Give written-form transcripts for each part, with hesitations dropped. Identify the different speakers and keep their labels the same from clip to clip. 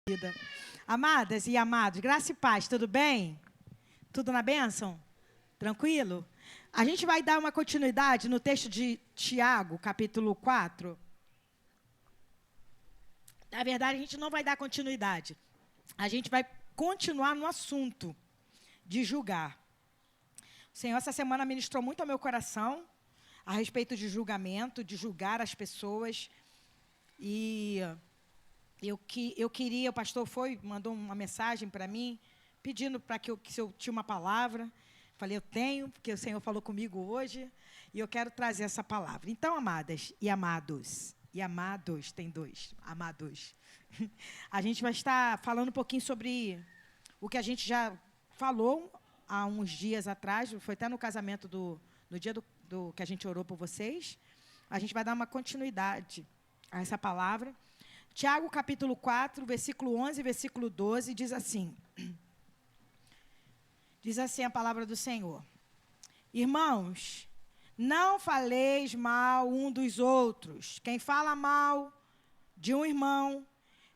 Speaker 1: Vida. Amadas e amados, graça e paz, tudo bem? Tudo na bênção? Tranquilo? A gente vai dar uma continuidade no texto de Tiago, capítulo 4. Na verdade, a gente não vai dar continuidade. A gente vai continuar no assunto de julgar. O Senhor, essa semana, ministrou muito ao meu coração a respeito de julgamento, de julgar as pessoas. E eu queria, o pastor mandou uma mensagem para mim, pedindo para que se eu tinha uma palavra. Falei, eu tenho, porque o Senhor falou comigo hoje, e eu quero trazer essa palavra. Então, amadas e amados, tem dois, amados. A gente vai estar falando um pouquinho sobre o que a gente já falou há uns dias atrás, foi até no casamento no dia que a gente orou por vocês. A gente vai dar uma continuidade a essa palavra. Tiago, capítulo 4, versículo 11 e versículo 12, diz assim. Diz assim a palavra do Senhor. Irmãos, não faleis mal um dos outros. Quem fala mal de um irmão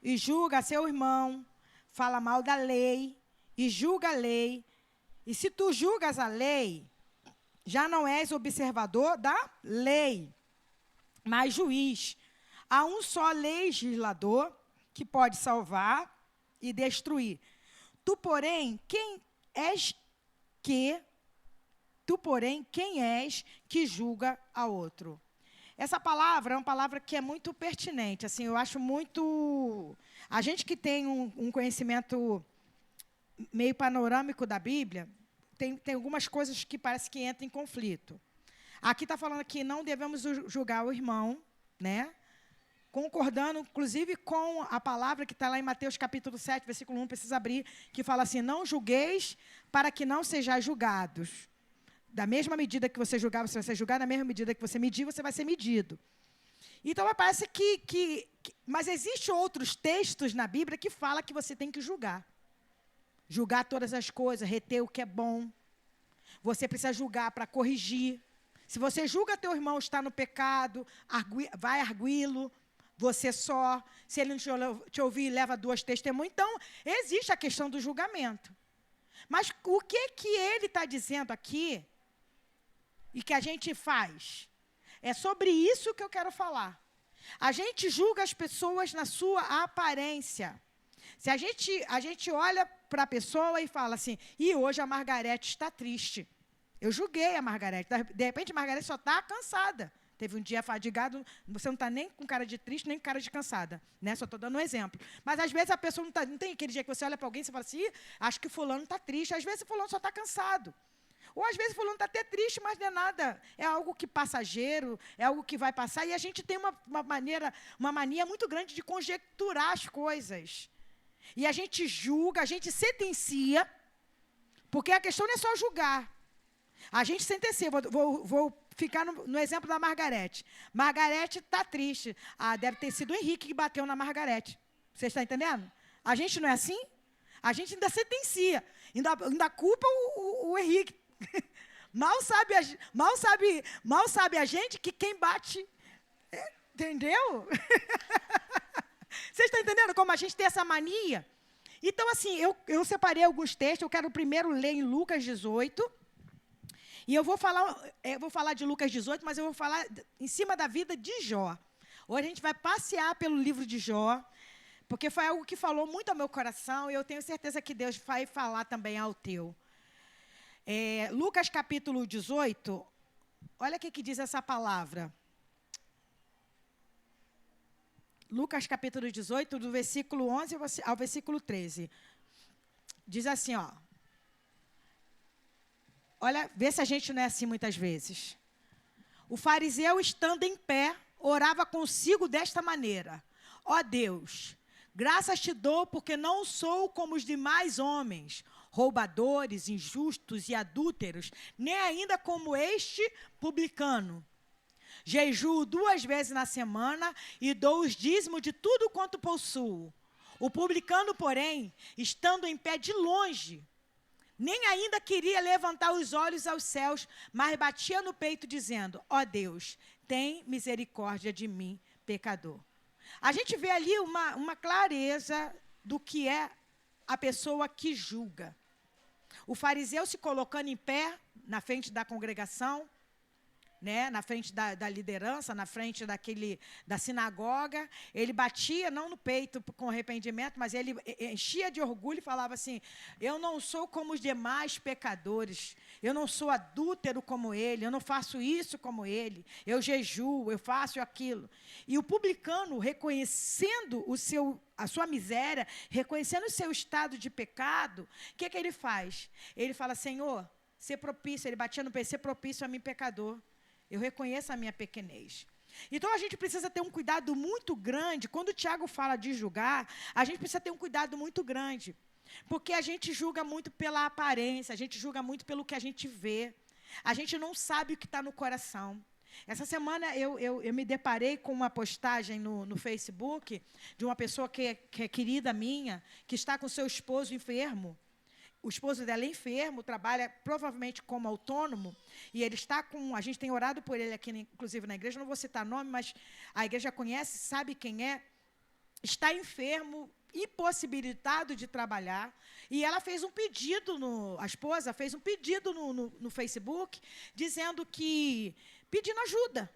Speaker 1: e julga seu irmão, fala mal da lei e julga a lei. E se tu julgas a lei, já não és observador da lei, mas juiz. Há um só legislador que pode salvar e destruir. Tu, porém, quem és que julga a outro? Essa palavra é uma palavra que é muito pertinente. Assim, eu acho muito... A gente que tem um conhecimento meio panorâmico da Bíblia, tem algumas coisas que parece que entram em conflito. Aqui está falando que não devemos julgar o irmão, né? Concordando, inclusive, com a palavra que está lá em Mateus capítulo 7, versículo 1, precisa abrir, que fala assim, não julgueis para que não sejais julgados. Da mesma medida que você julgar, você vai ser julgado, da mesma medida que você medir, você vai ser medido. Então, parece mas existem outros textos na Bíblia que falam que você tem que julgar. Julgar todas as coisas, reter o que é bom. Você precisa julgar para corrigir. Se você julga teu irmão estar no pecado, vai arguí-lo. Você só, se ele não te ouvir, leva 2 testemunhas. Então, existe a questão do julgamento. Mas o que ele está dizendo aqui e que a gente faz? É sobre isso que eu quero falar. A gente julga as pessoas na sua aparência. Se a gente olha para a pessoa e fala assim, e hoje a Margarete está triste. Eu julguei a Margarete. De repente, a Margarete só está cansada. Teve um dia fadigado, você não está nem com cara de triste, nem com cara de cansada. Né? Só estou dando um exemplo. Mas, às vezes, a pessoa não tem aquele dia que você olha para alguém e fala assim, acho que fulano está triste. Às vezes, fulano só está cansado. Ou, às vezes, fulano está até triste, mas não é nada. É algo que passageiro, é algo que vai passar. E a gente tem uma mania muito grande de conjecturar as coisas. E a gente julga, a gente sentencia, porque a questão não é só julgar. A gente sentencia. Vou ficar no exemplo da Margarete. Margarete está triste. Deve ter sido o Henrique que bateu na Margarete. Você está entendendo? A gente não é assim? A gente ainda sentencia. Ainda culpa o Henrique. Mal sabe a gente que quem bate... Entendeu? Vocês estão entendendo como a gente tem essa mania? Então, assim, eu separei alguns textos. Eu quero primeiro ler em Lucas 18... E eu vou falar de Lucas 18, mas eu vou falar em cima da vida de Jó. Hoje a gente vai passear pelo livro de Jó, porque foi algo que falou muito ao meu coração, e eu tenho certeza que Deus vai falar também ao teu. Lucas capítulo 18, olha o que diz essa palavra. Lucas capítulo 18, do versículo 11 ao versículo 13. Diz assim, ó. Olha, vê se a gente não é assim muitas vezes. O fariseu, estando em pé, orava consigo desta maneira. Ó Deus, graças te dou porque não sou como os demais homens, roubadores, injustos e adúlteros, nem ainda como este publicano. Jejuo 2 vezes na semana e dou os dízimos de tudo quanto possuo. O publicano, porém, estando em pé de longe, nem ainda queria levantar os olhos aos céus, mas batia no peito dizendo, ó Deus, tem misericórdia de mim, pecador. A gente vê ali uma clareza do que é a pessoa que julga. O fariseu se colocando em pé na frente da congregação, né, na frente da liderança, na frente da sinagoga, ele batia, não no peito com arrependimento, mas ele enchia de orgulho e falava assim: eu não sou como os demais pecadores, eu não sou adúltero como ele, eu não faço isso como ele, eu jejuo, eu faço aquilo. E o publicano, reconhecendo a sua miséria, reconhecendo o seu estado de pecado, o que ele faz? Ele fala: Senhor, ser propício, ele batia no peito, ser propício a mim, pecador. Eu reconheço a minha pequenez. Então, a gente precisa ter um cuidado muito grande. Quando o Tiago fala de julgar, a gente precisa ter um cuidado muito grande. Porque a gente julga muito pela aparência, a gente julga muito pelo que a gente vê. A gente não sabe o que está no coração. Essa semana, eu me deparei com uma postagem no Facebook de uma pessoa que é querida minha, que está com seu esposo enfermo. O esposo dela é enfermo, trabalha provavelmente como autônomo, e ele está com... A gente tem orado por ele aqui, inclusive na igreja, não vou citar nome, mas a igreja conhece, sabe quem é. Está enfermo, impossibilitado de trabalhar, e ela fez um pedido, a esposa fez um pedido no Facebook, dizendo que... pedindo ajuda,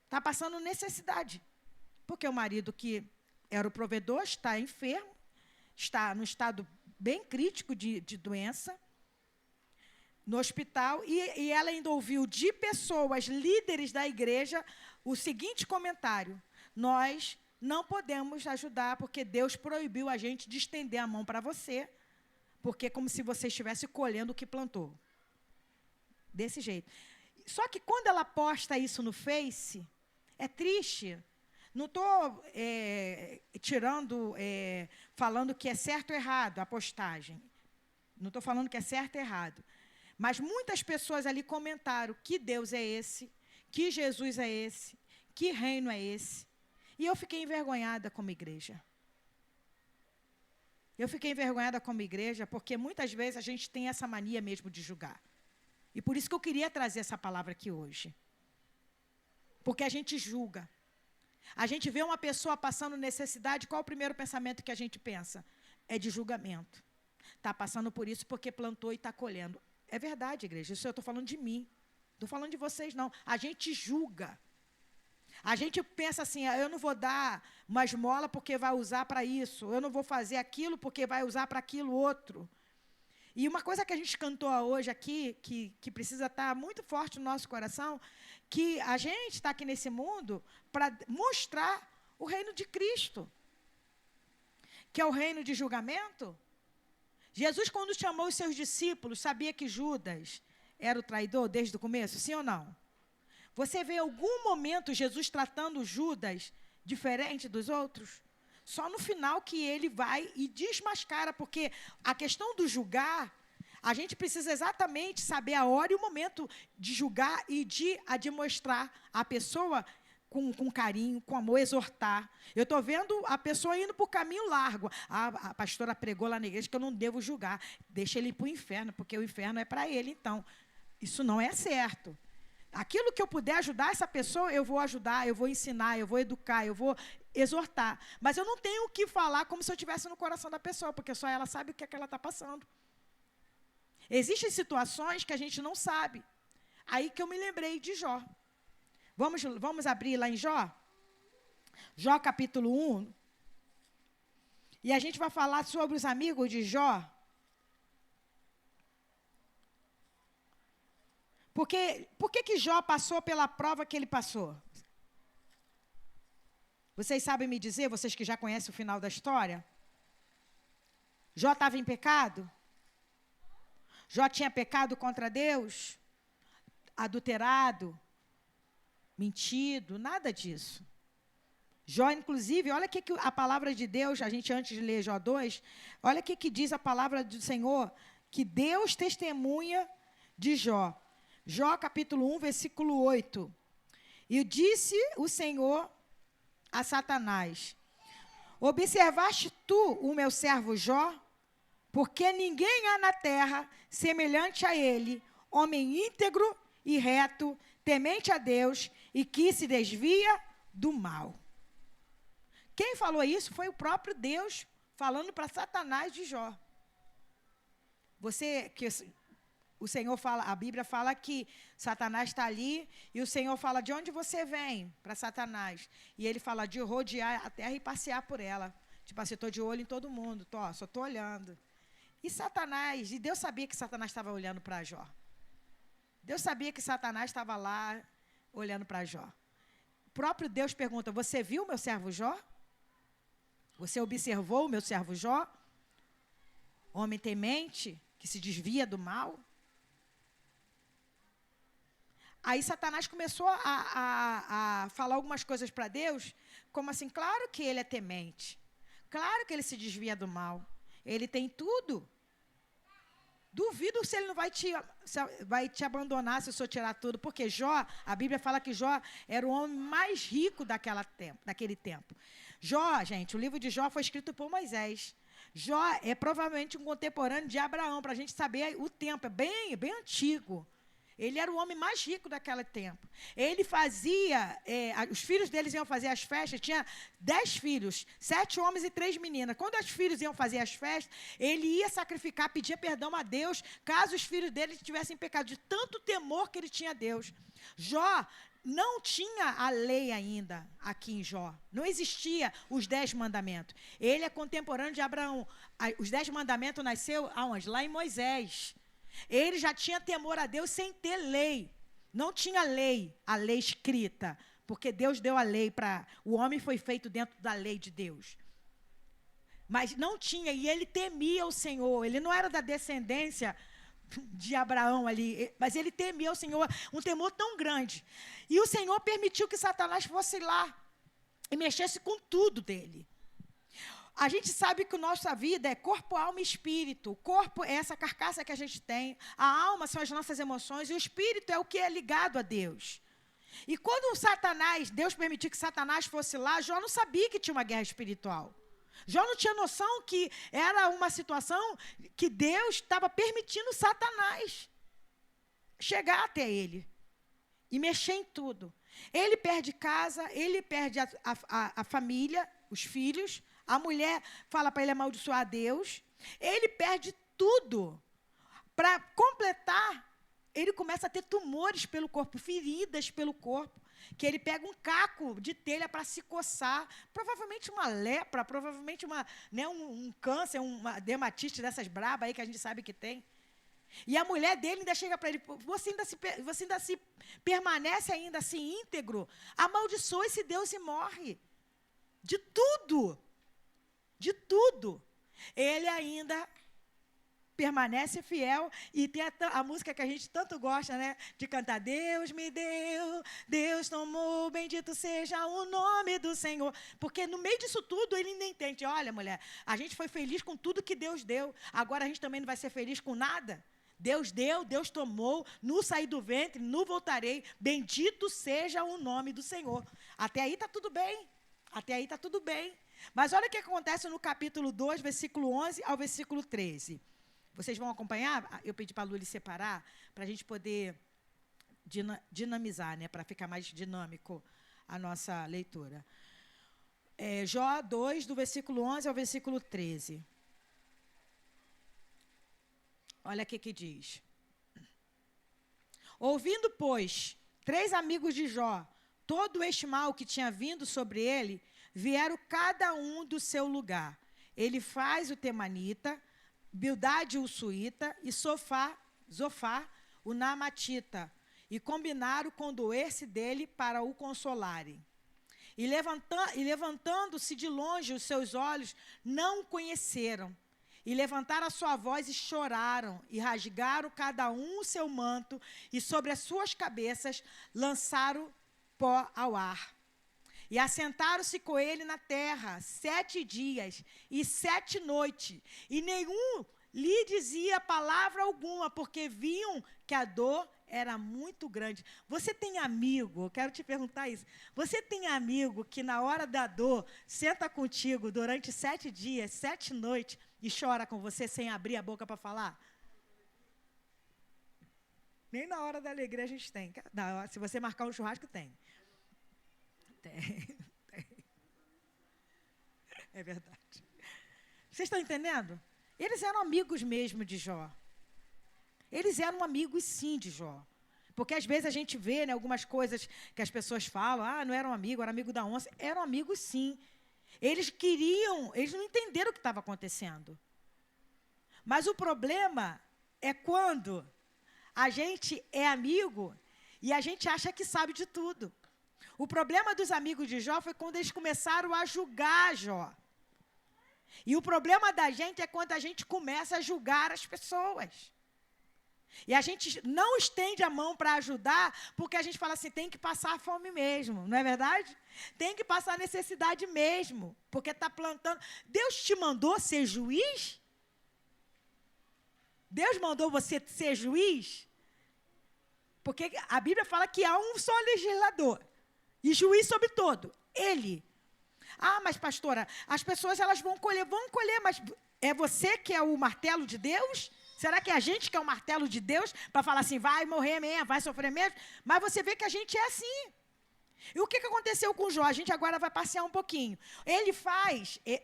Speaker 1: está passando necessidade. Porque o marido, que era o provedor, está enfermo, está no estado bem crítico de doença, no hospital, e ela ainda ouviu de pessoas, líderes da igreja, o seguinte comentário: nós não podemos ajudar, porque Deus proibiu a gente de estender a mão para você, porque é como se você estivesse colhendo o que plantou. Desse jeito. Só que quando ela posta isso no Face, é triste. Não estou falando que é certo ou errado a postagem. Não estou falando que é certo ou errado. Mas muitas pessoas ali comentaram que Deus é esse, que Jesus é esse, que reino é esse. E eu fiquei envergonhada como igreja. Eu fiquei envergonhada como igreja porque muitas vezes a gente tem essa mania mesmo de julgar. E por isso que eu queria trazer essa palavra aqui hoje. Porque a gente julga. A gente vê uma pessoa passando necessidade, qual é o primeiro pensamento que a gente pensa? É de julgamento. Está passando por isso porque plantou e está colhendo. É verdade, igreja, isso eu estou falando de mim. Não estou falando de vocês, não. A gente julga. A gente pensa assim: eu não vou dar uma esmola porque vai usar para isso. Eu não vou fazer aquilo porque vai usar para aquilo outro. E uma coisa que a gente cantou hoje aqui, que precisa estar muito forte no nosso coração, que a gente está aqui nesse mundo para mostrar o reino de Cristo, que é o reino de julgamento. Jesus, quando chamou os seus discípulos, sabia que Judas era o traidor desde o começo, sim ou não? Você vê algum momento Jesus tratando Judas diferente dos outros? Só no final que ele vai e desmascara, porque a questão do julgar, a gente precisa exatamente saber a hora e o momento de julgar e de demonstrar a pessoa com carinho, com amor, exortar. Eu estou vendo a pessoa indo para o caminho largo. A pastora pregou lá na igreja que eu não devo julgar. Deixa ele ir para o inferno, porque o inferno é para ele. Então, isso não é certo. Aquilo que eu puder ajudar essa pessoa, eu vou ajudar, eu vou ensinar, eu vou educar, eu vou exortar. Mas eu não tenho o que falar como se eu estivesse no coração da pessoa, porque só ela sabe o que é que ela está passando. Existem situações que a gente não sabe. Aí que eu me lembrei de Jó. Vamos abrir lá em Jó? Jó capítulo 1. E a gente vai falar sobre os amigos de Jó. Por que Jó passou pela prova que ele passou? Vocês sabem me dizer, vocês que já conhecem o final da história? Jó estava em pecado? Jó tinha pecado contra Deus? Adulterado? Mentido? Nada disso. Jó, inclusive, olha o que a palavra de Deus, a gente antes de ler Jó 2, olha o que diz a palavra do Senhor, que Deus testemunha de Jó. Jó capítulo 1, versículo 8. E disse o Senhor a Satanás: observaste tu o meu servo Jó? Porque ninguém há na terra semelhante a ele, homem íntegro e reto, temente a Deus e que se desvia do mal. Quem falou isso foi o próprio Deus falando para Satanás de Jó. O Senhor fala, a Bíblia fala que Satanás está ali e o Senhor fala, de onde você vem? Para Satanás. E ele fala de rodear a terra e passear por ela. Tipo assim, estou de olho em todo mundo, só estou olhando. E Deus sabia que Satanás estava olhando para Jó. Deus sabia que Satanás estava lá olhando para Jó. O próprio Deus pergunta, você viu meu servo Jó? Você observou o meu servo Jó? Homem temente, que se desvia do mal? Aí Satanás começou a falar algumas coisas para Deus, como assim, claro que ele é temente, claro que ele se desvia do mal, ele tem tudo. Duvido se ele não vai te abandonar se o senhor tirar tudo, porque Jó, a Bíblia fala que Jó era o homem mais rico daquele tempo. Jó, gente, o livro de Jó foi escrito por Moisés. Jó é provavelmente um contemporâneo de Abraão, para a gente saber o tempo, é bem antigo. Ele era o homem mais rico daquele tempo. Ele fazia, os filhos deles iam fazer as festas, tinha 10 filhos, 7 homens e 3 meninas. Quando os filhos iam fazer as festas, ele ia sacrificar, pedia perdão a Deus, caso os filhos dele tivessem pecado, de tanto temor que ele tinha a Deus. Jó não tinha a lei ainda aqui em Jó. Não existia os 10 mandamentos. Ele é contemporâneo de Abraão. Os 10 mandamentos nasceu aonde? Lá em Moisés. Ele já tinha temor a Deus sem ter lei. Não tinha lei, a lei escrita, porque Deus deu a lei para... O homem foi feito dentro da lei de Deus. Mas não tinha, e ele temia o Senhor. Ele não era da descendência de Abraão ali, mas ele temia o Senhor, um temor tão grande. E o Senhor permitiu que Satanás fosse lá e mexesse com tudo dele. A gente sabe que a nossa vida é corpo, alma e espírito. O corpo é essa carcaça que a gente tem. A alma são as nossas emoções. E o espírito é o que é ligado a Deus. E quando Deus permitiu que Satanás fosse lá, Jó não sabia que tinha uma guerra espiritual. Jó não tinha noção que era uma situação que Deus estava permitindo Satanás chegar até ele e mexer em tudo. Ele perde casa, ele perde a família, os filhos. A mulher fala para ele amaldiçoar a Deus. Ele perde tudo. Para completar, ele começa a ter tumores pelo corpo, feridas pelo corpo, que ele pega um caco de telha para se coçar. Provavelmente uma lepra, provavelmente um câncer, uma dermatite dessas brabas aí que a gente sabe que tem. E a mulher dele ainda chega para ele, você ainda se permanece ainda assim íntegro? Amaldiçoa esse Deus e morre. De tudo. De tudo. Ele ainda permanece fiel e tem a música que a gente tanto gosta, né? De cantar, Deus me deu, Deus tomou, bendito seja o nome do Senhor. Porque no meio disso tudo, ele ainda entende, olha, mulher, a gente foi feliz com tudo que Deus deu, agora a gente também não vai ser feliz com nada. Deus deu, Deus tomou, no saí do ventre, no voltarei, bendito seja o nome do Senhor. Até aí está tudo bem, até aí está tudo bem. Mas olha o que acontece no capítulo 2, versículo 11 ao versículo 13. Vocês vão acompanhar? Eu pedi para a Luli separar, para a gente poder dinamizar, né? Para ficar mais dinâmico a nossa leitura. Jó 2, do versículo 11 ao versículo 13. Olha o que diz. Ouvindo, pois, 3 amigos de Jó, todo este mal que tinha vindo sobre ele, vieram cada um do seu lugar. Ele faz o temanita, Bildade o suíta e Zofar o namatita, e combinaram condoer-se dele para o consolarem. E levantando-se de longe os seus olhos, não o conheceram. E levantaram a sua voz e choraram, e rasgaram cada um o seu manto, e sobre as suas cabeças lançaram pó ao ar. E assentaram-se com ele na terra 7 dias e 7 noites, e nenhum lhe dizia palavra alguma, porque viam que a dor era muito grande. Você tem amigo, eu quero te perguntar isso, você tem amigo que na hora da dor senta contigo durante 7 dias, 7 noites, e chora com você sem abrir a boca para falar? Nem na hora da alegria a gente tem. Se você marcar um churrasco, tem. Tem. É verdade. Vocês estão entendendo? Eles eram amigos mesmo de Jó. Eles eram amigos, sim, de Jó. Porque, às vezes, a gente vê, né, algumas coisas que as pessoas falam, não eram amigos, era amigo da onça. Eram amigos, sim. Eles não entenderam o que estava acontecendo. Mas o problema é quando a gente é amigo e a gente acha que sabe de tudo. O problema dos amigos de Jó foi quando eles começaram a julgar Jó. E o problema da gente é quando a gente começa a julgar as pessoas. E a gente não estende a mão para ajudar, porque a gente fala assim, tem que passar fome mesmo, não é verdade? Tem que passar necessidade mesmo, porque está plantando. Deus te mandou ser juiz? Deus mandou você ser juiz? Porque a Bíblia fala que há um só legislador e juiz sobre todo, Ele. Mas pastora, as pessoas elas vão colher, mas é você que é o martelo de Deus? Será que é a gente que é o martelo de Deus para falar assim, vai morrer mesmo, vai sofrer mesmo? Mas você vê que a gente é assim. E o que aconteceu com Jó? A gente agora vai passear um pouquinho.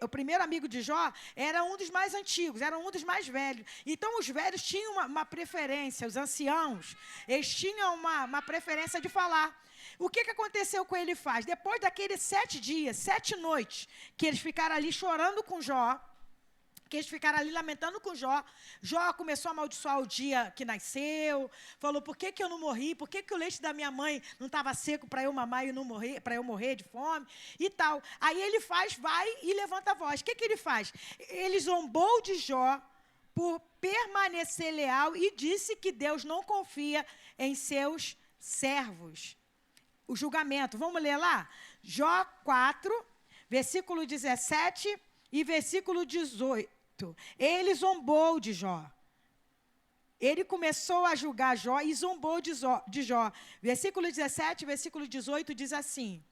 Speaker 1: O primeiro amigo de Jó era um dos mais antigos, era um dos mais velhos. Então, os velhos tinham uma preferência, os anciãos, eles tinham uma preferência de falar. O que aconteceu com ele faz? Depois daqueles 7 dias, 7 noites, que eles ficaram ali chorando com Jó, que eles ficaram ali lamentando com Jó. Jó começou a amaldiçoar o dia que nasceu, falou, por que eu não morri? Por que o leite da minha mãe não estava seco para eu mamar e não morrer, para eu morrer de fome? E tal. Aí ele vai e levanta a voz. O que ele faz? Ele zombou de Jó por permanecer leal e disse que Deus não confia em seus servos. O julgamento, vamos ler lá? Jó 4, versículo 17 e versículo 18. Ele zombou de Jó. Ele começou a julgar Jó e zombou de Jó. Versículo 17, versículo 18 diz assim: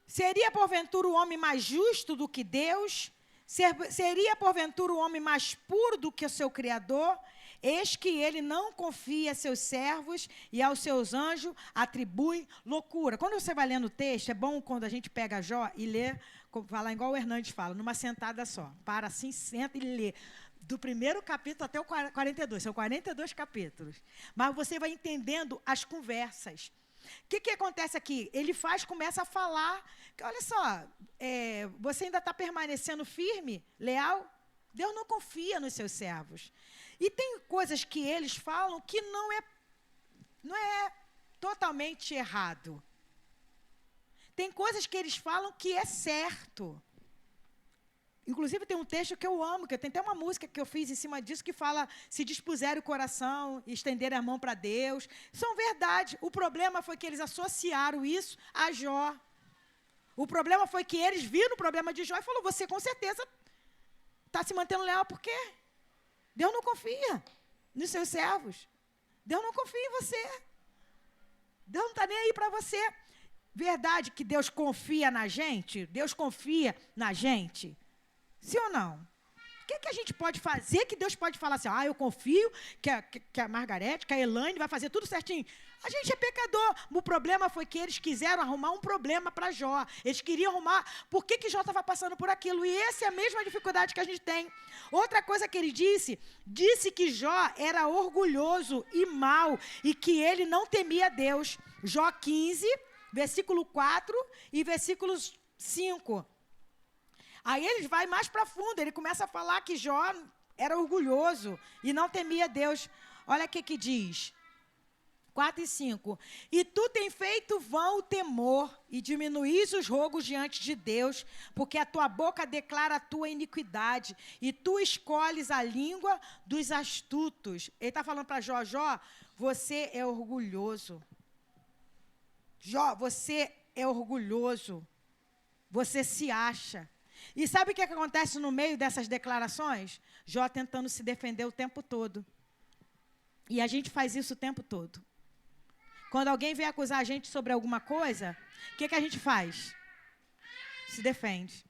Speaker 1: seria porventura o homem mais justo do que Deus? Seria porventura o homem mais puro do que o seu Criador? Eis que ele não confia a seus servos e aos seus anjos atribui loucura. Quando você vai lendo o texto, é bom quando a gente pega Jó e lê, falar igual o Hernandes fala, numa sentada só. Para assim, senta e lê. Do primeiro capítulo até o 42. São 42 capítulos. Mas você vai entendendo as conversas. O que acontece aqui? Ele começa a falar, que, olha só, você ainda está permanecendo firme, leal? Deus não confia nos seus servos. E tem coisas que eles falam que não é totalmente errado. Tem coisas que eles falam que é certo. Inclusive, tem um texto que eu amo, que tem até uma música que eu fiz em cima disso, que fala, se dispuser o coração, estender a mão para Deus. São verdade. O problema foi que eles associaram isso a Jó. O problema foi que eles viram o problema de Jó e falaram, você com certeza está se mantendo leal, por quê? Deus não confia nos seus servos. Deus não confia em você. Deus não está nem aí para você. Verdade que Deus confia na gente? Deus confia na gente? Sim ou não? O que a gente pode fazer que Deus pode falar assim, eu confio que a Margarete, que a Elaine vai fazer tudo certinho. A gente é pecador. O problema foi que eles quiseram arrumar um problema para Jó. Eles queriam arrumar por que Jó estava passando por aquilo. E essa é a mesma dificuldade que a gente tem. Outra coisa que ele disse que Jó era orgulhoso e mau e que ele não temia Deus. Jó 15, versículo 4 e versículo 5. Aí ele vai mais para fundo, ele começa a falar que Jó era orgulhoso e não temia Deus. Olha o que diz, 4 e 5. E tu tem feito vão o temor e diminuís os rogos diante de Deus, porque a tua boca declara a tua iniquidade e tu escolhes a língua dos astutos. Ele está falando para Jó, você é orgulhoso. Jó, você é orgulhoso. Você se acha. E sabe o que acontece no meio dessas declarações? Jó tentando se defender o tempo todo. E a gente faz isso o tempo todo. Quando alguém vem acusar a gente sobre alguma coisa, o que a gente faz? Se defende.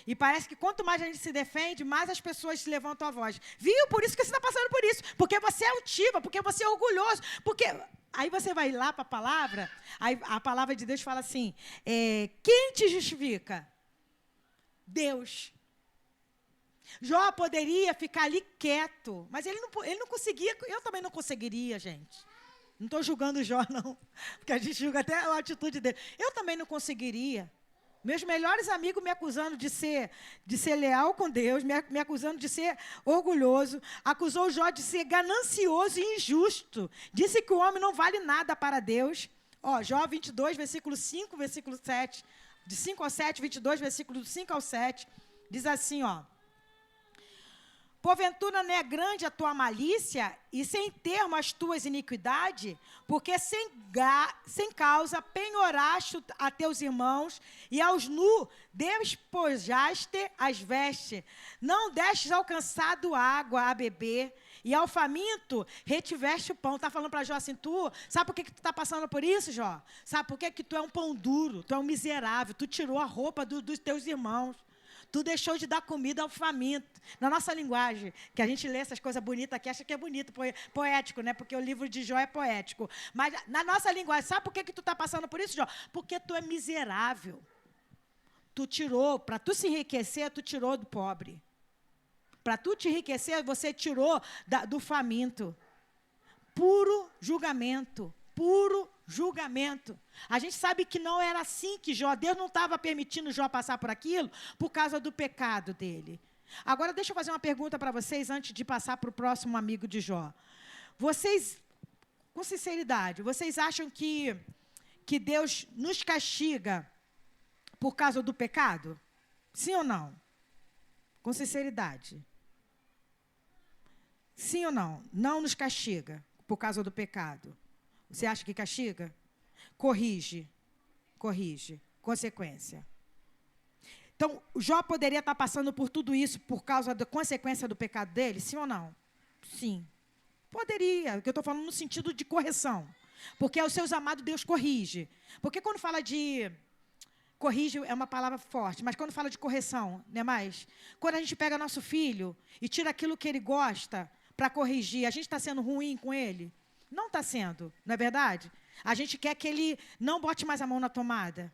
Speaker 1: E parece que quanto mais a gente se defende, mais as pessoas se levantam a voz. Viu? Por isso que você está passando por isso. Porque você é altiva, porque você é orgulhoso. Porque... Aí você vai lá para a palavra, aí a palavra de Deus fala assim, quem te justifica? Deus. Jó poderia ficar ali quieto, mas ele não conseguia, eu também não conseguiria, gente. Não estou julgando Jó, não, porque a gente julga até a atitude dele. Eu também não conseguiria. Meus melhores amigos me acusando de ser leal com Deus, me acusando de ser orgulhoso, acusou Jó de ser ganancioso e injusto. Disse que o homem não vale nada para Deus. Ó, Jó 22, versículo 5, versículo 7. De 5 ao 7, 22, versículo 5 ao 7. Diz assim, ó. Porventura não é grande a tua malícia e sem termo as tuas iniquidades? Porque sem causa penhoraste a teus irmãos e aos nus despojaste as vestes. Não destes alcançado água a beber e ao faminto retiveste o pão. Está falando para Jó assim, sabe por que tu está passando por isso, Jó? Sabe por que tu é um pão duro, tu é um miserável, tu tirou a roupa dos teus irmãos. Tu deixou de dar comida ao faminto. Na nossa linguagem, que a gente lê essas coisas bonitas aqui, acha que é bonito, poético, né? Porque o livro de Jó é poético. Mas na nossa linguagem, sabe por que tu está passando por isso, Jó? Porque tu é miserável. Tu tirou, para tu se enriquecer, tu tirou do pobre. Para tu te enriquecer, você tirou do faminto. Puro julgamento. Puro julgamento. A gente sabe que não era assim que Jó, Deus não estava permitindo Jó passar por aquilo por causa do pecado dele. Agora, deixa eu fazer uma pergunta para vocês antes de passar para o próximo amigo de Jó. Vocês, com sinceridade, vocês acham que Deus nos castiga por causa do pecado? Sim ou não? Com sinceridade. Sim ou não? Não nos castiga por causa do pecado. Você acha que castiga? Corrige. Consequência. Então, Jó poderia estar passando por tudo isso por causa da consequência do pecado dele? Sim ou não? Sim. Poderia. O que eu estou falando no sentido de correção. Porque aos seus amados Deus corrige. Porque quando fala de... Corrige é uma palavra forte, mas quando fala de correção, não é mais? Quando a gente pega nosso filho e tira aquilo que ele gosta para corrigir, a gente está sendo ruim com ele? Não está sendo, não é verdade? A gente quer que ele não bote mais a mão na tomada.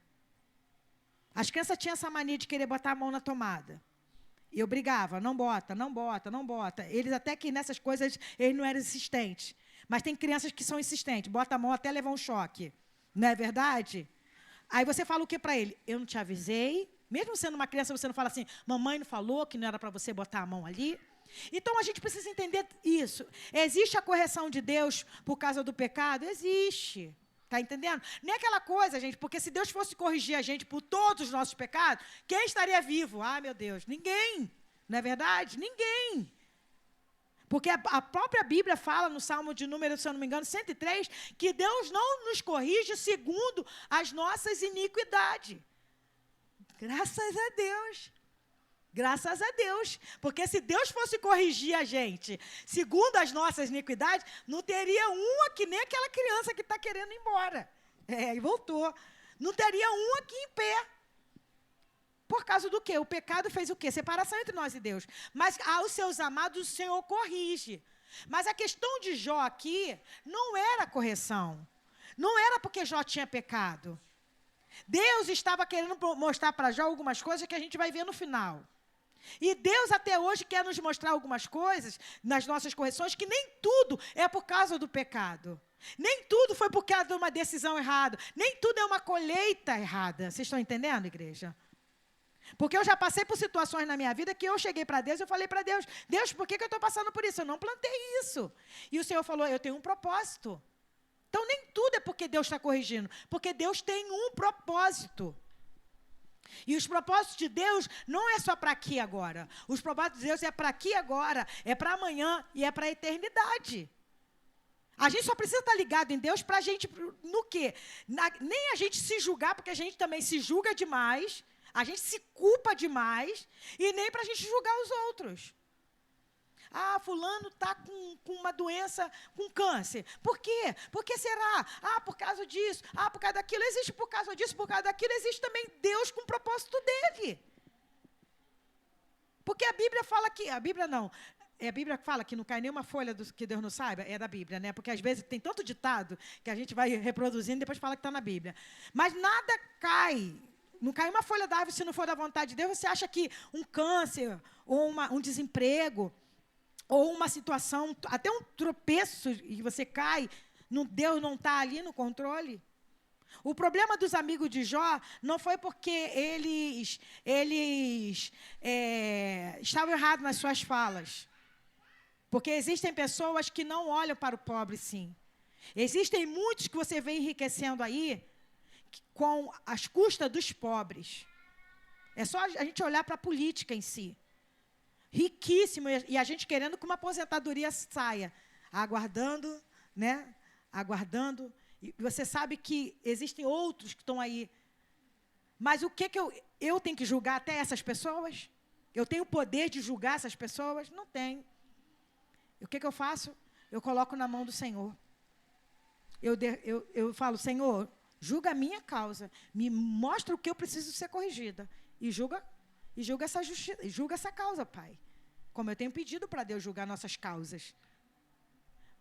Speaker 1: As crianças tinham essa mania de querer botar a mão na tomada. E eu brigava, não bota. Eles até que nessas coisas, eles não eram insistentes. Mas tem crianças que são insistentes, bota a mão até levar um choque. Não é verdade? Aí você fala o que para ele? Eu não te avisei. Mesmo sendo uma criança, você não fala assim, mamãe não falou que não era para você botar a mão ali. Então, a gente precisa entender isso. Existe a correção de Deus por causa do pecado? Existe. Está entendendo? Nem aquela coisa, gente, porque se Deus fosse corrigir a gente por todos os nossos pecados, quem estaria vivo? Ah, meu Deus, ninguém. Não é verdade? Ninguém. Porque a própria Bíblia fala no Salmo de número, se eu não me engano, 103, que Deus não nos corrige segundo as nossas iniquidades. Graças a Deus. Graças a Deus. Porque se Deus fosse corrigir a gente segundo as nossas iniquidades, não teria uma que nem aquela criança que está querendo ir embora. E voltou. Não teria um aqui em pé. Por causa do quê? O pecado fez o quê? Separação entre nós e Deus. Mas aos seus amados o Senhor corrige. Mas a questão de Jó aqui não era correção. Não era porque Jó tinha pecado. Deus estava querendo mostrar para Jó algumas coisas que a gente vai ver no final. E Deus até hoje quer nos mostrar algumas coisas nas nossas correções que nem tudo é por causa do pecado. Nem tudo foi por causa de uma decisão errada. Nem tudo é uma colheita errada. Vocês estão entendendo, igreja? Porque eu já passei por situações na minha vida que eu cheguei para Deus e eu falei para Deus, Deus, por que eu estou passando por isso? Eu não plantei isso. E o Senhor falou, eu tenho um propósito. Então nem tudo é porque Deus está corrigindo, porque Deus tem um propósito. E os propósitos de Deus não é só para aqui agora. Os propósitos de Deus é para aqui agora, é para amanhã e é para a eternidade. A gente só precisa estar ligado em Deus para a gente, no quê? Nem a gente se julgar, porque a gente também se julga demais, a gente se culpa demais, e nem para a gente julgar os outros. Ah, fulano está com uma doença, com câncer. Por quê? Por que será? Ah, por causa disso. Ah, por causa daquilo. Existe por causa disso, por causa daquilo. Existe também Deus com o propósito dele. Porque a Bíblia fala que... A Bíblia não. A Bíblia fala que não cai nenhuma folha que Deus não saiba. É da Bíblia, né? Porque às vezes tem tanto ditado que a gente vai reproduzindo e depois fala que está na Bíblia. Mas nada cai Não cai uma folha da árvore se não for da vontade de Deus. Você acha que um câncer, ou um desemprego, ou uma situação, até um tropeço, e você cai, Deus não está ali no controle? O problema dos amigos de Jó não foi porque eles estavam errados nas suas falas. Porque existem pessoas que não olham para o pobre, sim. Existem muitos que você vê enriquecendo aí com as custas dos pobres. É só a gente olhar para a política em si. Riquíssimo, e a gente querendo que uma aposentadoria saia. Aguardando, né? Aguardando. E você sabe que existem outros que estão aí. Mas o que eu tenho que julgar até essas pessoas? Eu tenho o poder de julgar essas pessoas? Não tenho. E o que eu faço? Eu coloco na mão do Senhor. Eu falo, Senhor, julga a minha causa. Me mostra o que eu preciso ser corrigida. E julga essa justiça, julga essa causa, Pai. Como eu tenho pedido para Deus julgar nossas causas.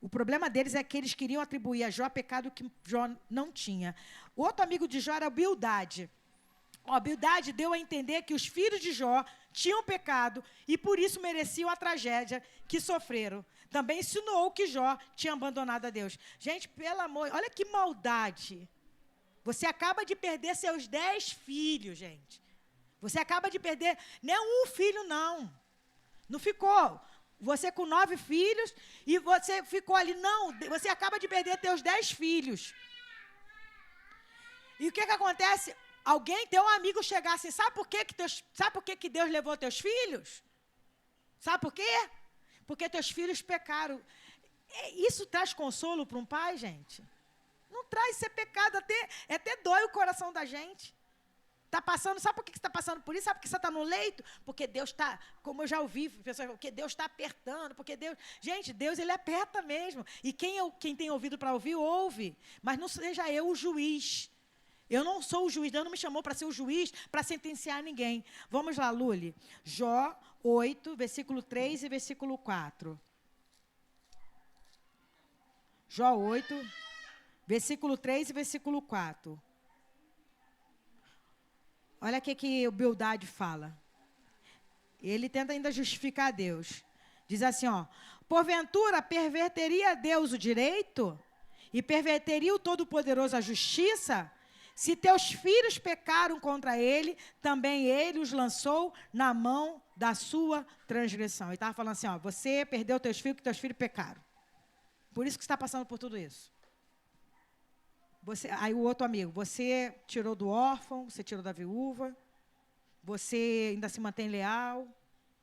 Speaker 1: O problema deles é que eles queriam atribuir a Jó pecado que Jó não tinha. Outro amigo de Jó era Bildade. Bildade deu a entender que os filhos de Jó tinham pecado e por isso mereciam a tragédia que sofreram. Também insinuou que Jó tinha abandonado a Deus. Gente, pelo amor, olha que maldade. Você acaba de perder seus 10 filhos, gente. Você acaba de perder, não é um filho, não. Não ficou. Você com 9 filhos e você ficou ali. Não, você acaba de perder teus 10 filhos. E o que acontece? Alguém, teu amigo, chegar assim, sabe por que Deus levou teus filhos? Sabe por quê? Porque teus filhos pecaram. Isso traz consolo para um pai, gente? Não traz, isso é pecado, até dói o coração da gente. Está passando, sabe por que você está passando por isso? Sabe por que você está no leito? Porque Deus está, como eu já ouvi pessoas, porque Deus está apertando, porque Deus... Gente, Deus, Ele aperta mesmo. E quem tem ouvido para ouvir, ouve. Mas não seja eu o juiz. Eu não sou o juiz, Deus não me chamou para ser o juiz, para sentenciar ninguém. Vamos lá, Luli. Jó 8, versículo 3 e versículo 4. Jó 8, versículo 3 e versículo 4. Olha o que o Bildade fala. Ele tenta ainda justificar a Deus. Diz assim, porventura perverteria Deus o direito? E perverteria o Todo-Poderoso a justiça? Se teus filhos pecaram contra ele, também ele os lançou na mão da sua transgressão. Ele estava falando assim, você perdeu teus filhos, que teus filhos pecaram. Por isso que você está passando por tudo isso. Aí o outro amigo, você tirou do órfão, você tirou da viúva, você ainda se mantém leal,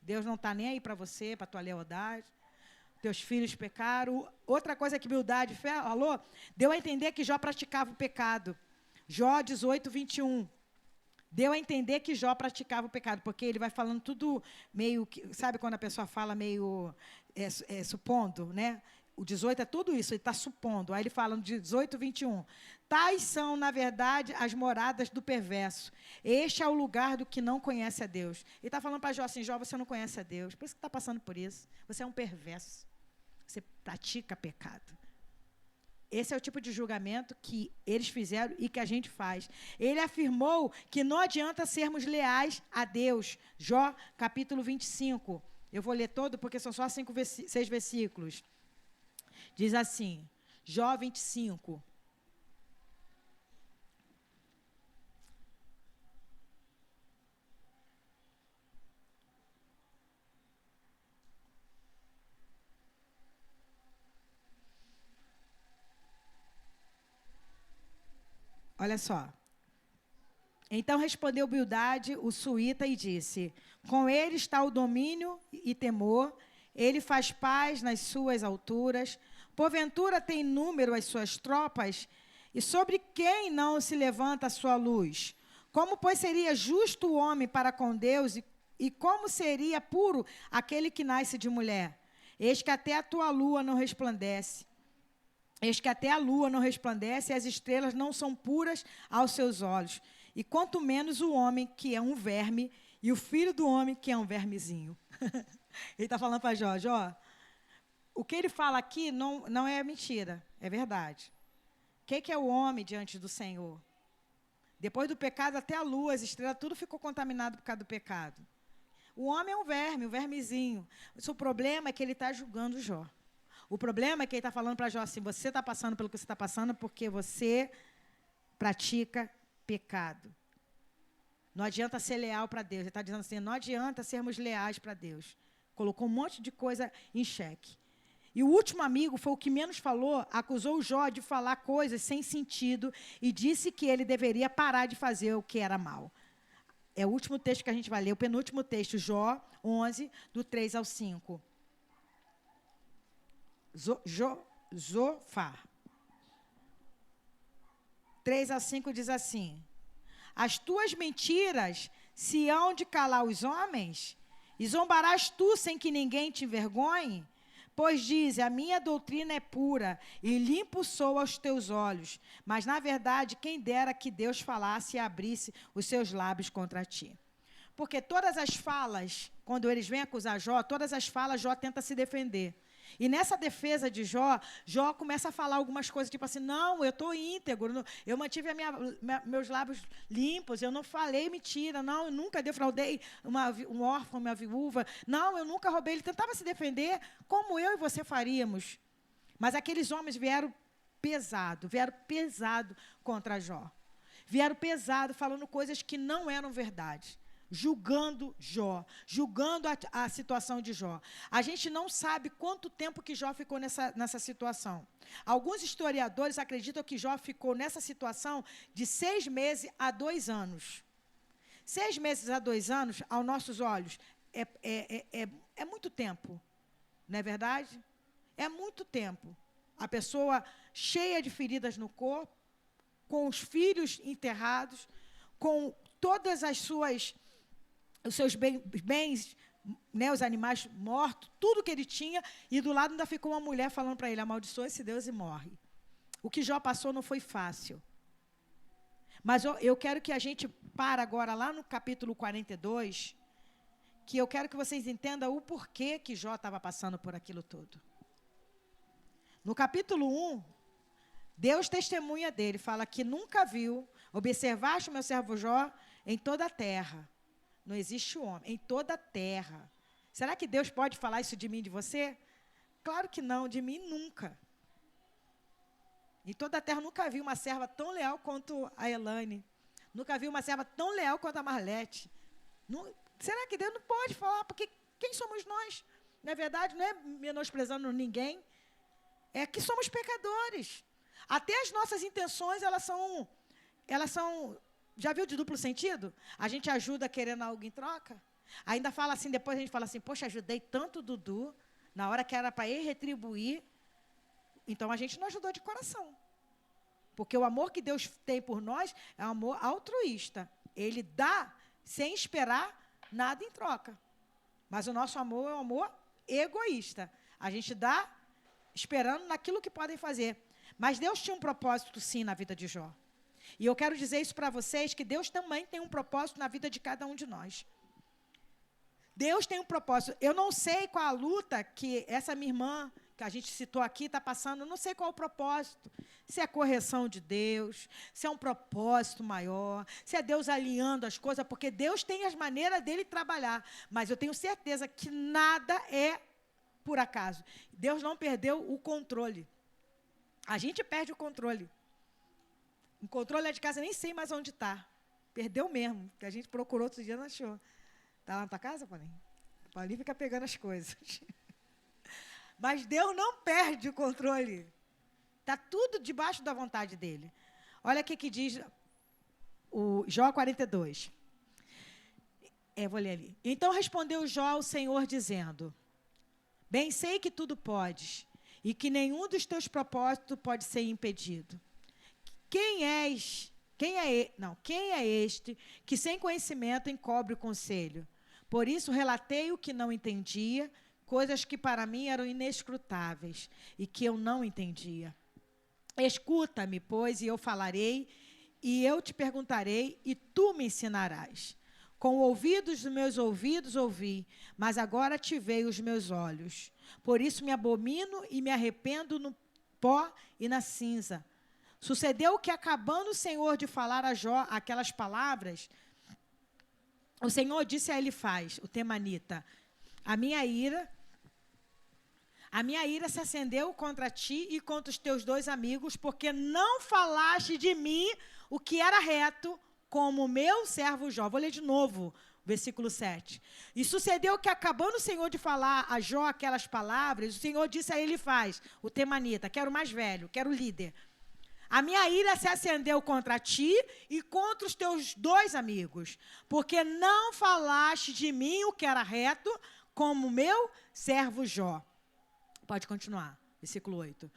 Speaker 1: Deus não está nem aí para você, para a tua lealdade, teus filhos pecaram. Outra coisa que Bildade falou, deu a entender que Jó praticava o pecado. Jó 18, 21. Deu a entender que Jó praticava o pecado, porque ele vai falando tudo meio, sabe quando a pessoa fala meio supondo, né? O 18 é tudo isso, ele está supondo. Aí ele fala no 18, 21. Tais são, na verdade, as moradas do perverso. Este é o lugar do que não conhece a Deus. Ele está falando para Jó assim, Jó, você não conhece a Deus. Por isso que está passando por isso. Você é um perverso. Você pratica pecado. Esse é o tipo de julgamento que eles fizeram e que a gente faz. Ele afirmou que não adianta sermos leais a Deus. Jó, capítulo 25. Eu vou ler todo porque são só 6 versículos. Diz assim, Jó 25. Olha só. Então respondeu Bildade, o suíta, e disse, com ele está o domínio e temor, ele faz paz nas suas alturas, porventura tem número as suas tropas, e sobre quem não se levanta a sua luz? Como, pois, seria justo o homem para com Deus, e como seria puro aquele que nasce de mulher? Eis que até a tua lua não resplandece. Eis que até a lua não resplandece, e as estrelas não são puras aos seus olhos. E quanto menos o homem, que é um verme, e o filho do homem, que é um vermezinho. Ele está falando para Jó, Jó, o que ele fala aqui não é mentira, é verdade. O que é o homem diante do Senhor? Depois do pecado, até a lua, as estrelas, tudo ficou contaminado por causa do pecado. O homem é um verme, um vermezinho. O problema é que ele está julgando Jó. O problema é que ele está falando para Jó assim, você está passando pelo que você está passando porque você pratica pecado. Não adianta ser leal para Deus. Ele está dizendo assim, não adianta sermos leais para Deus. Colocou um monte de coisa em xeque. E o último amigo foi o que menos falou, acusou o Jó de falar coisas sem sentido e disse que ele deveria parar de fazer o que era mal. É o último texto que a gente vai ler, o penúltimo texto, Jó 11, do 3 ao 5. Zofar. 3 a 5 diz assim, as tuas mentiras se hão de calar os homens? E zombarás tu sem que ninguém te envergonhe? Pois diz, a minha doutrina é pura e limpo sou aos teus olhos. Mas, na verdade, quem dera que Deus falasse e abrisse os seus lábios contra ti. Porque todas as falas, quando eles vêm acusar Jó, todas as falas, Jó tenta se defender. E nessa defesa de Jó, Jó começa a falar algumas coisas, tipo assim, não, eu estou íntegro, eu mantive meus lábios limpos, eu não falei mentira, não, eu nunca defraudei um órfão, uma viúva, não, eu nunca roubei. Ele tentava se defender como eu e você faríamos. Mas aqueles homens vieram pesado contra Jó. Vieram pesado, falando coisas que não eram verdade. Julgando Jó, julgando a situação de Jó. A gente não sabe quanto tempo que Jó ficou nessa situação. Alguns historiadores acreditam que Jó ficou nessa situação de 6 meses a 2 anos. 6 meses a 2 anos, aos nossos olhos, é muito tempo, não é verdade? É muito tempo. A pessoa cheia de feridas no corpo, com os filhos enterrados, com todas os seus bens, né, os animais mortos, tudo que ele tinha, e do lado ainda ficou uma mulher falando para ele, amaldiçoa esse Deus e morre. O que Jó passou não foi fácil. Mas eu quero que a gente pare agora lá no capítulo 42, que eu quero que vocês entendam o porquê que Jó estava passando por aquilo tudo. No capítulo 1, Deus testemunha dele, fala que nunca viu, observaste o meu servo Jó em toda a terra. Não existe homem, em toda a terra. Será que Deus pode falar isso de mim e de você? Claro que não, de mim nunca. Em toda a terra nunca vi uma serva tão leal quanto a Elaine. Nunca vi uma serva tão leal quanto a Marlete. Será que Deus não pode falar? Porque quem somos nós? Na verdade, não é menosprezando ninguém. É que somos pecadores. Até as nossas intenções, elas são... Já viu de duplo sentido? A gente ajuda querendo algo em troca. Ainda fala assim, depois a gente fala assim, poxa, ajudei tanto o Dudu, na hora que era para ele retribuir, então a gente não ajudou de coração. Porque o amor que Deus tem por nós é um amor altruísta. Ele dá sem esperar nada em troca. Mas o nosso amor é um amor egoísta. A gente dá esperando naquilo que podem fazer. Mas Deus tinha um propósito, sim, na vida de Jó. E eu quero dizer isso para vocês, que Deus também tem um propósito na vida de cada um de nós. Deus tem um propósito. Eu não sei qual a luta que essa minha irmã, que a gente citou aqui, está passando. Eu não sei qual o propósito. Se é correção de Deus, se é um propósito maior, se é Deus alinhando as coisas, porque Deus tem as maneiras dele trabalhar. Mas eu tenho certeza que nada é por acaso. Deus não perdeu o controle. A gente perde o controle. O controle é de casa, nem sei mais onde está. Perdeu mesmo, porque a gente procurou outro dia e não achou. Está lá na tua casa, Paulinho? Paulinho fica pegando as coisas. Mas Deus não perde o controle. Está tudo debaixo da vontade dele. Olha o que diz o Jó 42. Vou ler ali. Então respondeu Jó ao Senhor, dizendo, bem sei que tudo podes, e que nenhum dos teus propósitos pode ser impedido. Quem é este que sem conhecimento encobre o conselho? Por isso relatei o que não entendia, coisas que para mim eram inescrutáveis e que eu não entendia. Escuta-me, pois, e eu falarei, e eu te perguntarei, e tu me ensinarás. Com ouvidos dos meus ouvidos ouvi, mas agora te veio os meus olhos. Por isso me abomino e me arrependo no pó e na cinza. Sucedeu que, acabando o Senhor de falar a Jó aquelas palavras, o Senhor disse a Elifaz, o temanita, a minha ira se acendeu contra ti e contra os teus 2 amigos, porque não falaste de mim o que era reto, como o meu servo Jó. Vou ler de novo, versículo 7. E sucedeu que, acabando o Senhor de falar a Jó aquelas palavras, o Senhor disse a Elifaz, o temanita, que era o mais velho, que era o líder, a minha ira se acendeu contra ti e contra os teus 2 amigos, porque não falaste de mim o que era reto, como o meu servo Jó. Pode continuar, versículo 8.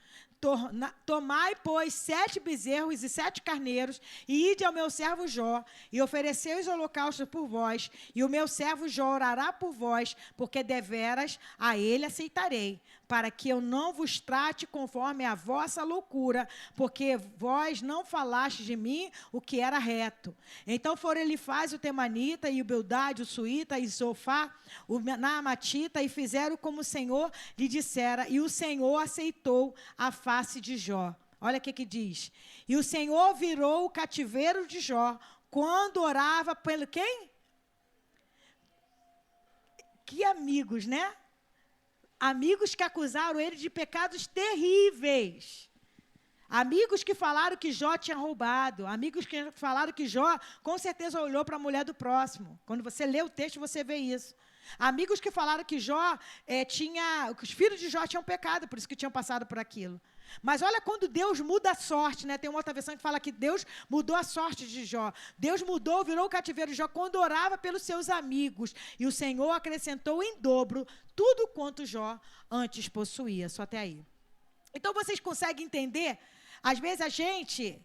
Speaker 1: Tomai, pois, 7 bezerros e 7 carneiros, e ide ao meu servo Jó, e oferecei os holocaustos por vós, e o meu servo Jó orará por vós, porque deveras a ele aceitarei, para que eu não vos trate conforme a vossa loucura, porque vós não falastes de mim o que era reto. Então foram Elifaz o temanita, e o Bildade o suíta, e Zofá o naamatita, e fizeram como o Senhor lhe dissera, e o Senhor aceitou a face de Jó. Olha o que diz. E o Senhor virou o cativeiro de Jó, quando orava pelo quem? Que amigos, né? Amigos que acusaram ele de pecados terríveis. Amigos que falaram que Jó tinha roubado. Amigos que falaram que Jó, com certeza, olhou para a mulher do próximo. Quando você lê o texto, você vê isso. Amigos que falaram que Jó que os filhos de Jó tinham pecado, por isso que tinham passado por aquilo. Mas olha quando Deus muda a sorte, né? Tem uma outra versão que fala que Deus mudou a sorte de Jó. Deus mudou, virou o cativeiro de Jó quando orava pelos seus amigos. E o Senhor acrescentou em dobro tudo quanto Jó antes possuía. Só até aí. Então, vocês conseguem entender? Às vezes a gente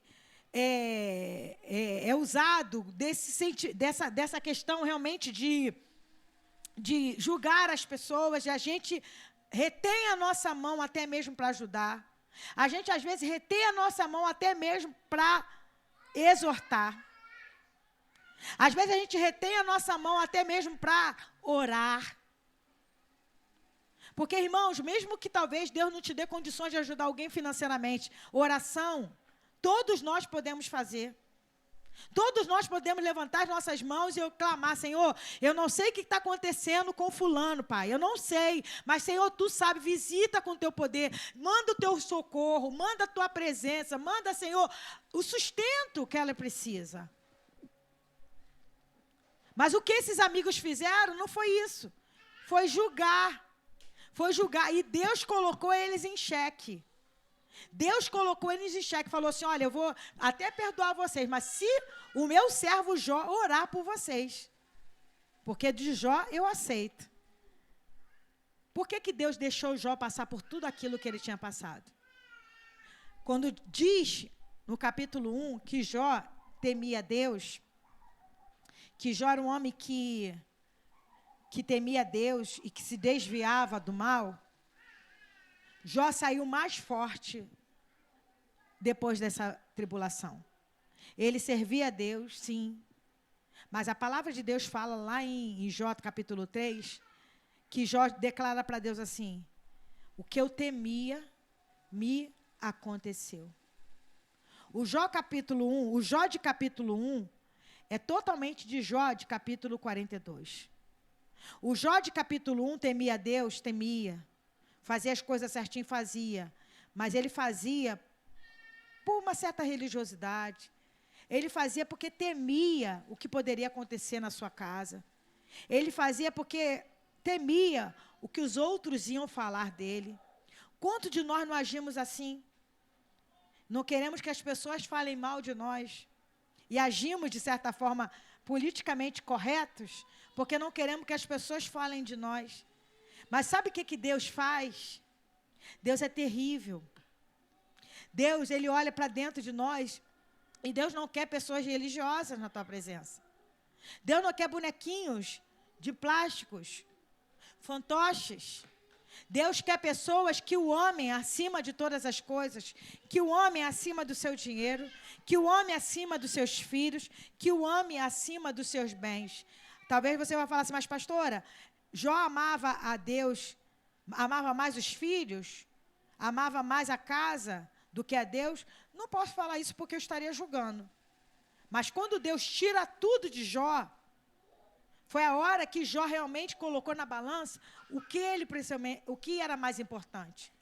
Speaker 1: é usado dessa questão realmente de julgar as pessoas, e a gente retém a nossa mão até mesmo para ajudar. A gente, às vezes, retém a nossa mão até mesmo para exortar. Às vezes, a gente retém a nossa mão até mesmo para orar. Porque, irmãos, mesmo que talvez Deus não te dê condições de ajudar alguém financeiramente, oração, todos nós podemos fazer. Todos nós podemos levantar as nossas mãos e eu clamar, Senhor, eu não sei o que está acontecendo com fulano, Pai, eu não sei, mas, Senhor, Tu sabe, visita com o Teu poder, manda o Teu socorro, manda a Tua presença, manda, Senhor, o sustento que ela precisa. Mas o que esses amigos fizeram não foi isso, foi julgar, e Deus colocou eles em xeque. Deus colocou eles em xeque, falou assim, olha, eu vou até perdoar vocês, mas se o meu servo Jó orar por vocês, porque de Jó eu aceito. Por que Deus deixou Jó passar por tudo aquilo que ele tinha passado? Quando diz, no capítulo 1, que Jó temia Deus, que Jó era um homem que temia Deus e que se desviava do mal, Jó saiu mais forte depois dessa tribulação. Ele servia a Deus, sim. Mas a palavra de Deus fala lá em Jó, capítulo 3, que Jó declara para Deus assim, o que eu temia me aconteceu. O Jó de capítulo 1 é totalmente de Jó de capítulo 42. O Jó de capítulo 1 temia a Deus, temia. Fazia as coisas certinho, fazia. Mas ele fazia por uma certa religiosidade. Ele fazia porque temia o que poderia acontecer na sua casa. Ele fazia porque temia o que os outros iam falar dele. Quanto de nós não agimos assim? Não queremos que as pessoas falem mal de nós. E agimos, de certa forma, politicamente corretos, porque não queremos que as pessoas falem de nós. Mas sabe o que Deus faz? Deus é terrível. Deus, Ele olha para dentro de nós e Deus não quer pessoas religiosas na tua presença. Deus não quer bonequinhos de plásticos, fantoches. Deus quer pessoas que o amem acima de todas as coisas, que o amem acima do seu dinheiro, que o amem acima dos seus filhos, que o amem acima dos seus bens. Talvez você vá falar assim, mas pastora, Jó amava a Deus, amava mais os filhos, amava mais a casa do que a Deus, não posso falar isso porque eu estaria julgando. Mas quando Deus tira tudo de Jó, foi a hora que Jó realmente colocou na balança o que era mais importante.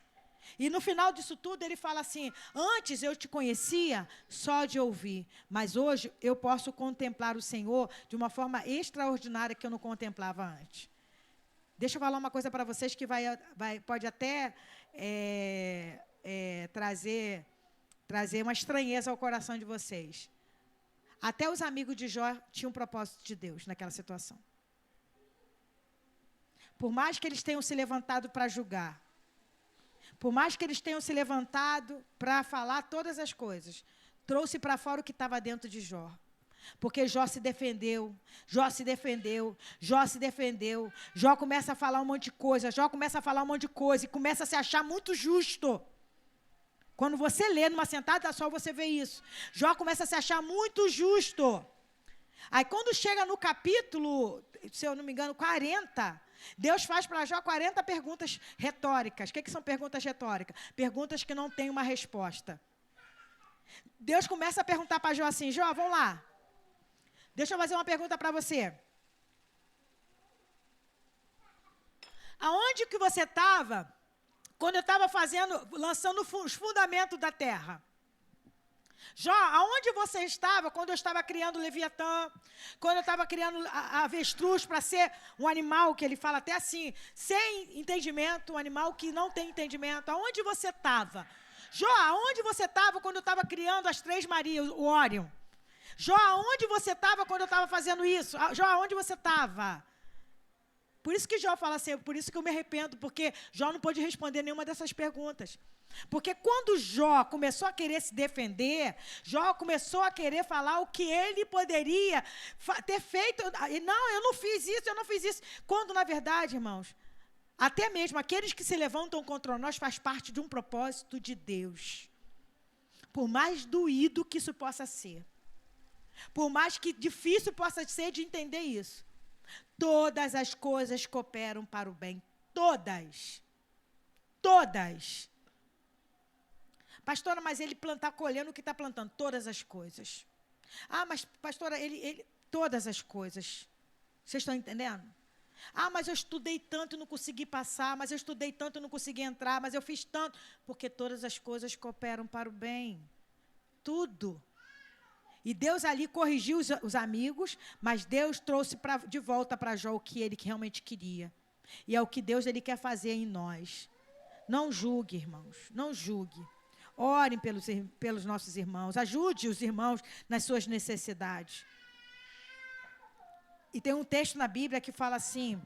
Speaker 1: E no final disso tudo ele fala assim: antes eu te conhecia só de ouvir, mas hoje eu posso contemplar o Senhor de uma forma extraordinária que eu não contemplava antes. Deixa eu falar uma coisa para vocês que pode até trazer uma estranheza ao coração de vocês. Até os amigos de Jó tinham um propósito de Deus naquela situação. Por mais que eles tenham se levantado para julgar, por mais que eles tenham se levantado para falar todas as coisas, trouxe para fora o que estava dentro de Jó. Porque Jó se defendeu, Jó se defendeu, Jó se defendeu. Jó começa a falar um monte de coisa, Jó começa a falar um monte de coisa e começa a se achar muito justo. Quando você lê numa sentada só, você vê isso. Jó começa a se achar muito justo. Aí quando chega no capítulo, se eu não me engano, 40, Deus faz para Jó 40 perguntas retóricas. O que são perguntas retóricas? Perguntas que não têm uma resposta. Deus começa a perguntar para Jó assim: Jó, vamos lá. Deixa eu fazer uma pergunta para você. Aonde que você estava quando eu estava lançando os fundamentos da terra? Jó, aonde você estava quando eu estava criando o Leviatã, quando eu estava criando a avestruz para ser um animal, que ele fala até assim, sem entendimento, um animal que não tem entendimento? Aonde você estava? Jó, aonde você estava quando eu estava criando as Três Marias, o Órion? Jó, aonde você estava quando eu estava fazendo isso? Jó, aonde você estava? Por isso que Jó fala assim, por isso que eu me arrependo, porque Jó não pôde responder nenhuma dessas perguntas. Porque quando Jó começou a querer se defender, Jó começou a querer falar o que ele poderia ter feito. Não, eu não fiz isso, eu não fiz isso. Quando, na verdade, irmãos, até mesmo aqueles que se levantam contra nós faz parte de um propósito de Deus. Por mais doído que isso possa ser, por mais que difícil possa ser de entender isso, todas as coisas cooperam para o bem. Todas. Todas. Pastora, mas ele está colhendo o que está plantando. Todas as coisas. Ah, mas pastora, todas as coisas. Vocês estão entendendo? Ah, mas eu estudei tanto e não consegui passar, mas eu estudei tanto e não consegui entrar, mas eu fiz tanto. Porque todas as coisas cooperam para o bem. Tudo. E Deus ali corrigiu os amigos, mas Deus trouxe de volta para Jó o que ele realmente queria. E é o que Deus ele quer fazer em nós. Não julgue, irmãos, não julgue. Orem pelos nossos irmãos, ajude os irmãos nas suas necessidades. E tem um texto na Bíblia que fala assim,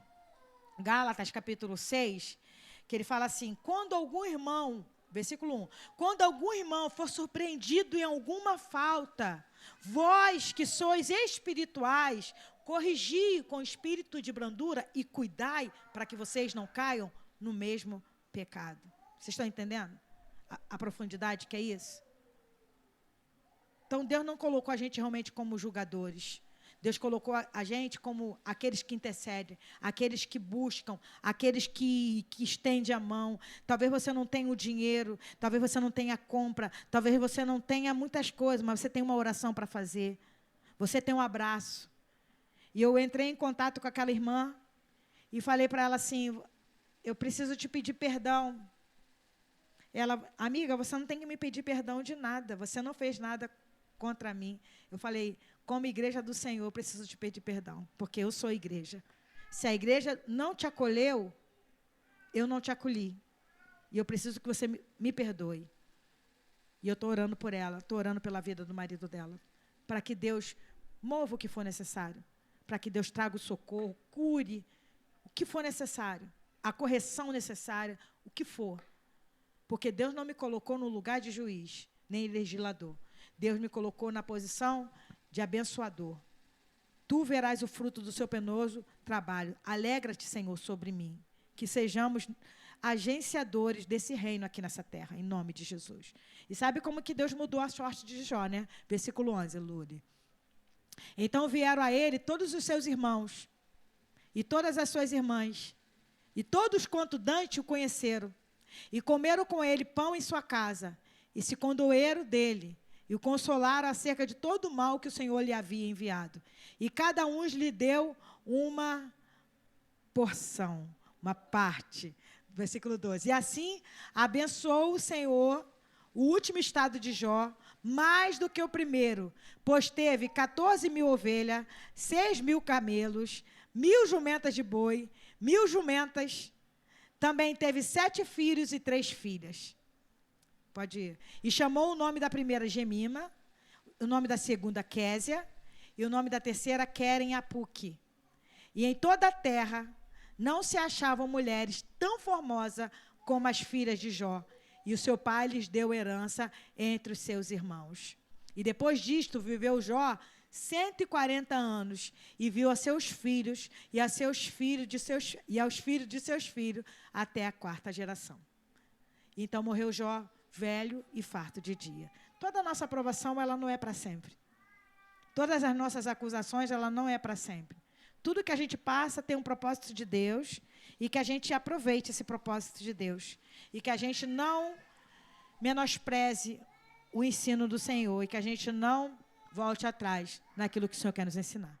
Speaker 1: Gálatas capítulo 6, que ele fala assim: quando algum irmão, versículo 1, quando algum irmão for surpreendido em alguma falta, vós que sois espirituais, corrigi com espírito de brandura e cuidai para que vocês não caiam no mesmo pecado. Vocês estão entendendo a profundidade que é isso? Então Deus não colocou a gente realmente como julgadores. Deus colocou a gente como aqueles que intercedem, aqueles que buscam, aqueles que estendem a mão. Talvez você não tenha o dinheiro, talvez você não tenha a compra, talvez você não tenha muitas coisas, mas você tem uma oração para fazer. Você tem um abraço. E eu entrei em contato com aquela irmã e falei para ela assim: eu preciso te pedir perdão. Ela: amiga, você não tem que me pedir perdão de nada, você não fez nada contra mim. Eu falei: como igreja do Senhor, eu preciso te pedir perdão, porque eu sou igreja. Se a igreja não te acolheu, eu não te acolhi. E eu preciso que você me perdoe. E eu estou orando por ela, estou orando pela vida do marido dela, para que Deus mova o que for necessário, para que Deus traga o socorro, cure o que for necessário, a correção necessária, o que for. Porque Deus não me colocou no lugar de juiz, nem legislador. Deus me colocou na posição de abençoador. Tu verás o fruto do seu penoso trabalho. Alegra-te, Senhor, sobre mim. Que sejamos agenciadores desse reino aqui nessa terra, em nome de Jesus. E sabe como que Deus mudou a sorte de Jó, né? Versículo 11, Lúria. Então vieram a ele todos os seus irmãos, e todas as suas irmãs, e todos quanto Dante o conheceram, e comeram com ele pão em sua casa, e se condoeram dele, e o consolaram acerca de todo o mal que o Senhor lhe havia enviado. E cada um lhe deu uma porção, uma parte. Versículo 12. E assim abençoou o Senhor o último estado de Jó, mais do que o primeiro, pois teve 14.000 ovelhas, 6.000 camelos, 1.000 jumentas de boi, 1.000 jumentas. Também teve 7 filhos e 3 filhas. Pode ir. E chamou o nome da primeira Gemima, o nome da segunda Késia, e o nome da terceira Queren Apuque. E em toda a terra não se achavam mulheres tão formosas como as filhas de Jó. E o seu pai lhes deu herança entre os seus irmãos. E depois disto viveu Jó 140 anos, e viu a seus filhos, e a seus filhos de seus, e aos filhos de seus filhos, até a 4ª geração. Então morreu Jó, velho e farto de dia. Toda a nossa aprovação, ela não é para sempre. Todas as nossas acusações, ela não é para sempre. Tudo que a gente passa tem um propósito de Deus, e que a gente aproveite esse propósito de Deus. E que a gente não menospreze o ensino do Senhor, e que a gente não volte atrás naquilo que o Senhor quer nos ensinar.